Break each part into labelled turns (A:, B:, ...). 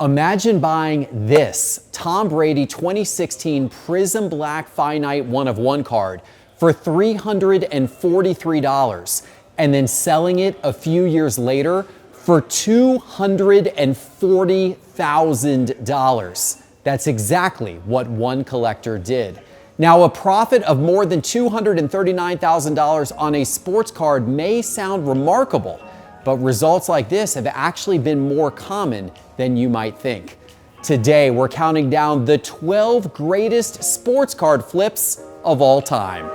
A: Imagine buying this Tom Brady 2016 Prism Black Finite 1/1 card for $343 and then selling it a few years later for $240,000. That's exactly what one collector did. Now, a profit of more than $239,000 on a sports card may sound remarkable, but results like this have actually been more common than you might think. Today, we're counting down the 12 greatest sports card flips of all time.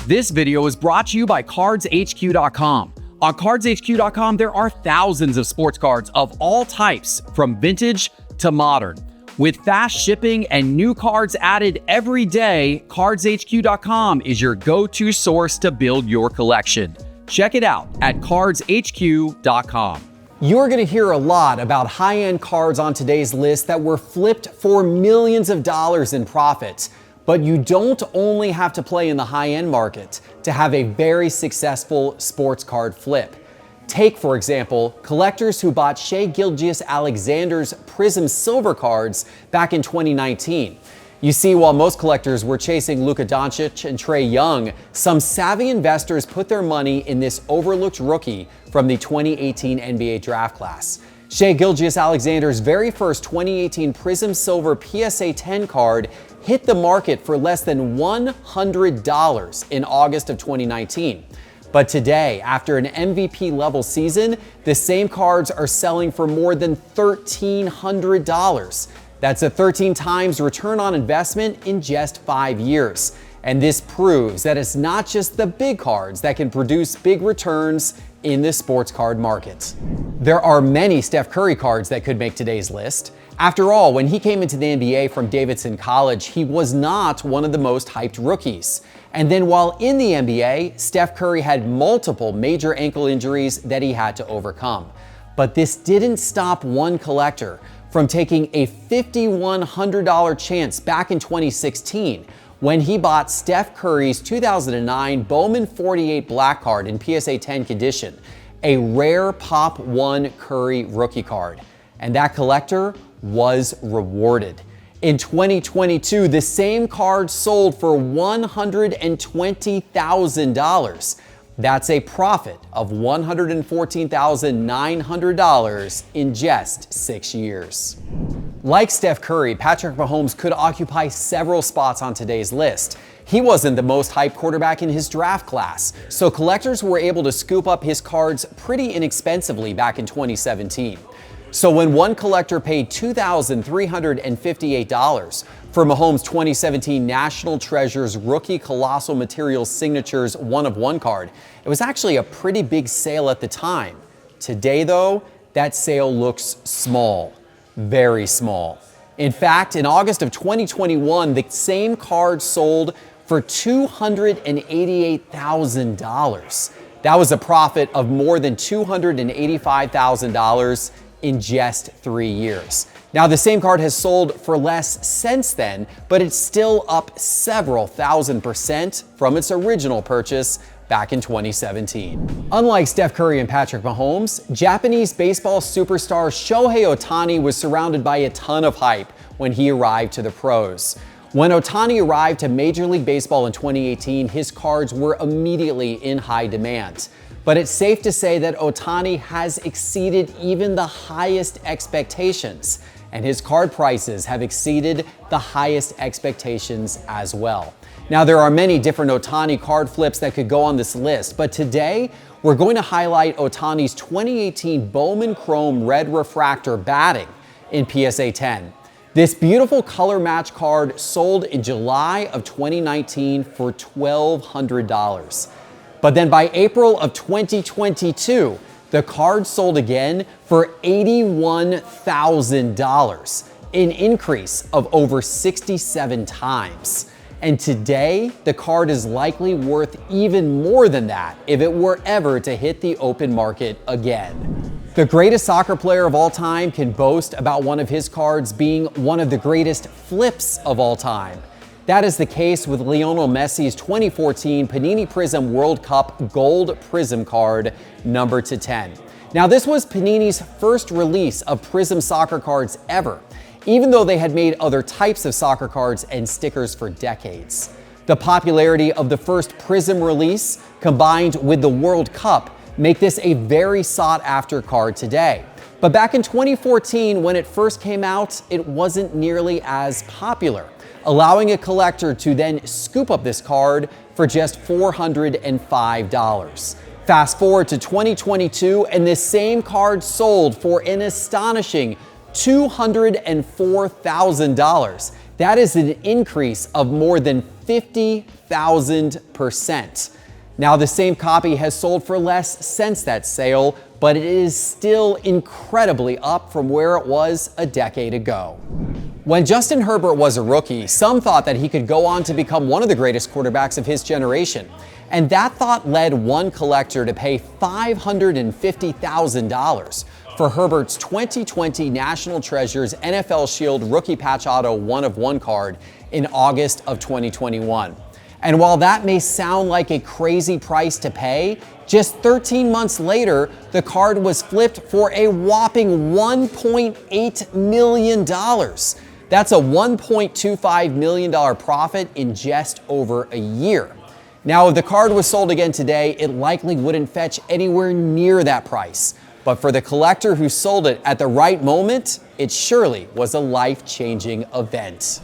A: This video is brought to you by CardsHQ.com. On CardsHQ.com, there are thousands of sports cards of all types, from vintage to modern. With fast shipping and new cards added every day, CardsHQ.com is your go-to source to build your collection. Check it out at CardsHQ.com. You're going to hear a lot about high-end cards on today's list that were flipped for millions of dollars in profit. But you don't only have to play in the high-end market to have a very successful sports card flip. Take, for example, collectors who bought Shai Gilgeous-Alexander's Prism Silver cards back in 2019. You see, while most collectors were chasing Luka Doncic and Trae Young, some savvy investors put their money in this overlooked rookie from the 2018 NBA draft class. Shai Gilgeous-Alexander's very first 2018 Prism Silver PSA 10 card hit the market for less than $100 in August of 2019. But today, after an MVP level season, the same cards are selling for more than $1,300. That's a 13 times return on investment in just 5 years. And this proves that it's not just the big cards that can produce big returns in the sports card market. There are many Steph Curry cards that could make today's list. After all, when he came into the NBA from Davidson College, he was not one of the most hyped rookies. And then while in the NBA, Steph Curry had multiple major ankle injuries that he had to overcome. But this didn't stop one collector from taking a $5,100 chance back in 2016 when he bought Steph Curry's 2009 Bowman 48 Black card in PSA 10 condition, a rare Pop 1 Curry rookie card. And that collector was rewarded. In 2022, the same card sold for $120,000. That's a profit of $114,900 in just 6 years. Like Steph Curry, Patrick Mahomes could occupy several spots on today's list. He wasn't the most hyped quarterback in his draft class, so collectors were able to scoop up his cards pretty inexpensively back in 2017. So when one collector paid $2,358 for Mahomes' 2017 National Treasures Rookie Colossal Materials Signatures 1/1 card, it was actually a pretty big sale at the time. Today, though, that sale looks small, very small. In fact, in August of 2021, the same card sold for $288,000. That was a profit of more than $285,000 in just 3 years. Now, the same card has sold for less since then, but it's still up several thousand% from its original purchase back in 2017. Unlike Steph Curry and Patrick Mahomes, Japanese baseball superstar Shohei Ohtani was surrounded by a ton of hype when he arrived to the pros. When Ohtani arrived to Major League Baseball in 2018, his cards were immediately in high demand. But it's safe to say that Ohtani has exceeded even the highest expectations, and his card prices have exceeded the highest expectations as well. Now, there are many different Ohtani card flips that could go on this list, but today we're going to highlight Ohtani's 2018 Bowman Chrome Red Refractor batting in PSA 10. This beautiful color match card sold in July of 2019 for $1,200. But then by April of 2022, the card sold again for $81,000, an increase of over 67 times. And today, the card is likely worth even more than that if it were ever to hit the open market again. The greatest soccer player of all time can boast about one of his cards being one of the greatest flips of all time. That is the case with Lionel Messi's 2014 Panini Prizm World Cup Gold Prizm card, numbered to 10. Now, this was Panini's first release of Prizm soccer cards ever, even though they had made other types of soccer cards and stickers for decades. The popularity of the first Prizm release, combined with the World Cup, make this a very sought-after card today. But back in 2014, when it first came out, it wasn't nearly as popular, allowing a collector to then scoop up this card for just $405. Fast forward to 2022, and this same card sold for an astonishing $204,000. That is an increase of more than 50,000%. Now, the same copy has sold for less since that sale, but it is still incredibly up from where it was a decade ago. When Justin Herbert was a rookie, some thought that he could go on to become one of the greatest quarterbacks of his generation. And that thought led one collector to pay $550,000 for Herbert's 2020 National Treasures NFL Shield Rookie Patch Auto 1/1 card in August of 2021. And while that may sound like a crazy price to pay, just 13 months later, the card was flipped for a whopping $1.8 million. That's a $1.25 million profit in just over a year. Now, if the card was sold again today, it likely wouldn't fetch anywhere near that price. But for the collector who sold it at the right moment, it surely was a life-changing event.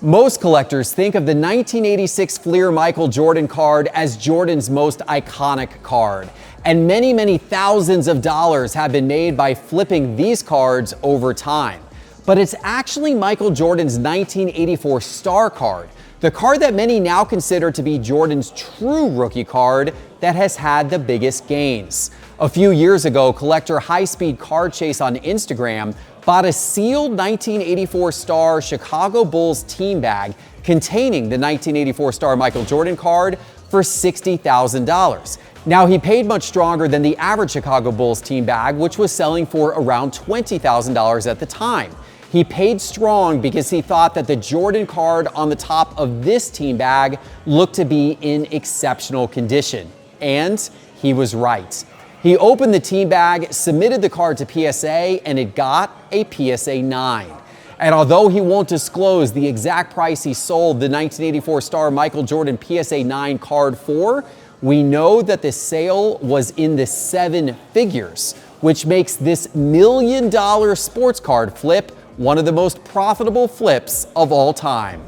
A: Most collectors think of the 1986 Fleer Michael Jordan card as Jordan's most iconic card. And many, many thousands of dollars have been made by flipping these cards over time. But it's actually Michael Jordan's 1984 Star card, the card that many now consider to be Jordan's true rookie card, that has had the biggest gains. A few years ago, collector High Speed Card Chase on Instagram bought a sealed 1984 Star Chicago Bulls team bag containing the 1984 Star Michael Jordan card for $60,000. Now, he paid much stronger than the average Chicago Bulls team bag, which was selling for around $20,000 at the time. He paid strong because he thought that the Jordan card on the top of this team bag looked to be in exceptional condition. And he was right. He opened the team bag, submitted the card to PSA, and it got a PSA 9. And although he won't disclose the exact price he sold the 1984 Star Michael Jordan PSA 9 card for, we know that the sale was in the 7 figures, which makes this $1 million sports card flip one of the most profitable flips of all time.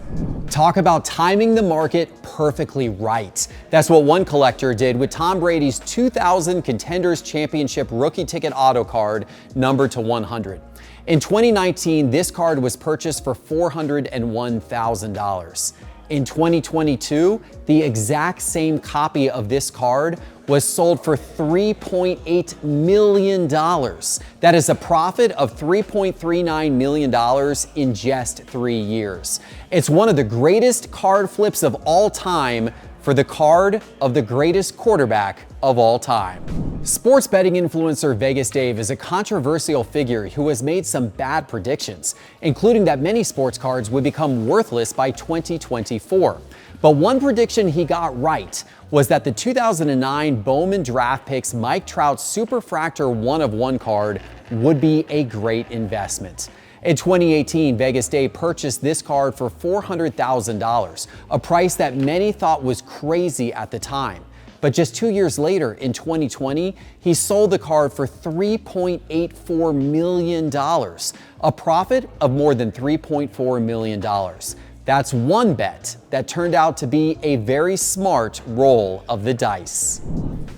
A: Talk about timing the market perfectly right. That's what one collector did with Tom Brady's 2000 Contenders Championship rookie ticket auto card, numbered to 100. In 2019, this card was purchased for $401,000. In 2022, the exact same copy of this card was sold for $3.8 million. That is a profit of $3.39 million in just 3 years. It's one of the greatest card flips of all time for the card of the greatest quarterback of all time. Sports betting influencer Vegas Dave is a controversial figure who has made some bad predictions, including that many sports cards would become worthless by 2024. But one prediction he got right was that the 2009 Bowman Draft Picks Mike Trout Superfractor 1/1 card would be a great investment. In 2018, Vegas Dave purchased this card for $400,000, a price that many thought was crazy at the time. But just 2 years later, in 2020, he sold the card for $3.84 million, a profit of more than $3.4 million. That's one bet that turned out to be a very smart roll of the dice.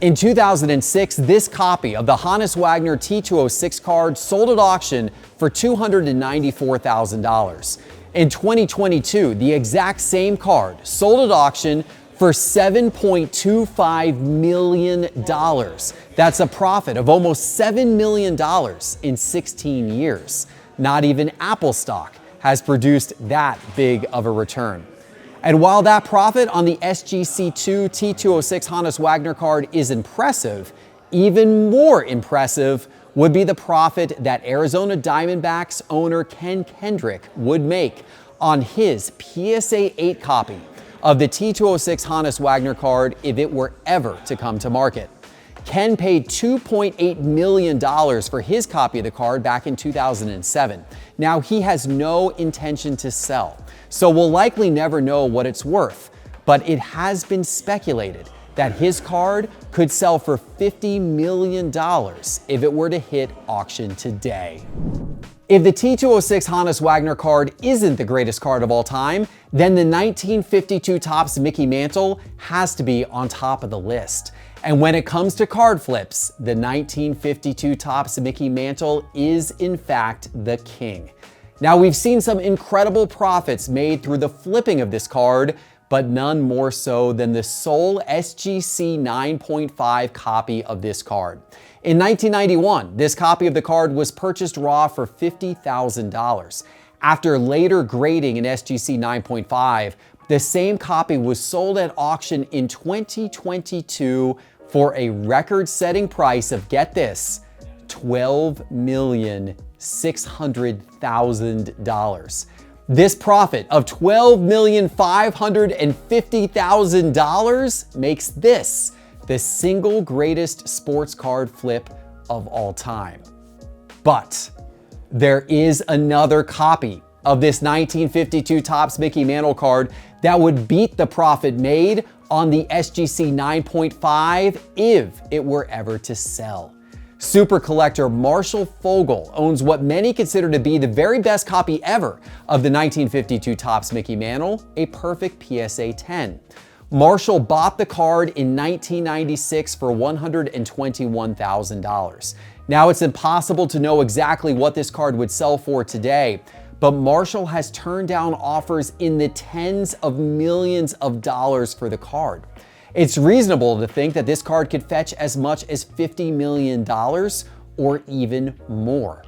A: In 2006, this copy of the Honus Wagner T206 card sold at auction for $294,000. In 2022, the exact same card sold at auction for $7.25 million. That's a profit of almost $7 million in 16 years. Not even Apple stock has produced that big of a return. And while that profit on the SGC2 T206 Honus Wagner card is impressive, even more impressive would be the profit that Arizona Diamondbacks owner Ken Kendrick would make on his PSA 8 copy of the T206 Hannes Wagner card if it were ever to come to market. Ken paid $2.8 million for his copy of the card back in 2007. Now, he has no intention to sell, so we'll likely never know what it's worth, but it has been speculated that his card could sell for $50 million if it were to hit auction today. If the T206 Hannes Wagner card isn't the greatest card of all time, then the 1952 Topps Mickey Mantle has to be on top of the list. And when it comes to card flips, the 1952 Topps Mickey Mantle is in fact the king. Now, we've seen some incredible profits made through the flipping of this card, but none more so than the sole SGC 9.5 copy of this card. In 1991, this copy of the card was purchased raw for $50,000. After later grading in SGC 9.5, the same copy was sold at auction in 2022 for a record-setting price of, get this, $12,600,000. This profit of $12,550,000 makes this the single greatest sports card flip of all time. But there is another copy of this 1952 Topps Mickey Mantle card that would beat the profit made on the SGC 9.5 if it were ever to sell. Super collector Marshall Fogel owns what many consider to be the very best copy ever of the 1952 Topps Mickey Mantle, a perfect PSA 10. Marshall bought the card in 1996 for $121,000. Now, it's impossible to know exactly what this card would sell for today, but Marshall has turned down offers in the tens of millions of dollars for the card. It's reasonable to think that this card could fetch as much as $50 million or even more.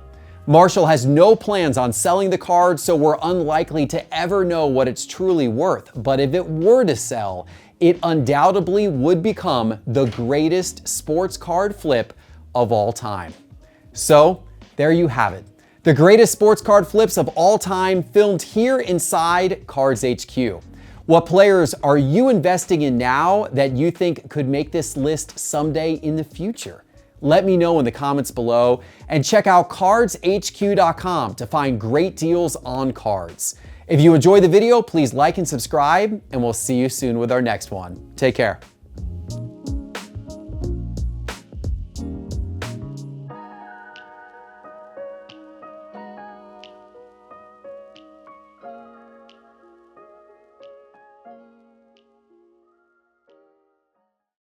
A: Marshall has no plans on selling the card, so we're unlikely to ever know what it's truly worth. But if it were to sell, it undoubtedly would become the greatest sports card flip of all time. So there you have it. The greatest sports card flips of all time, filmed here inside Cards HQ. What players are you investing in now that you think could make this list someday in the future? Let me know in the comments below, and check out cardshq.com to find great deals on cards. If you enjoyed the video, please like and subscribe, and we'll see you soon with our next one. Take care.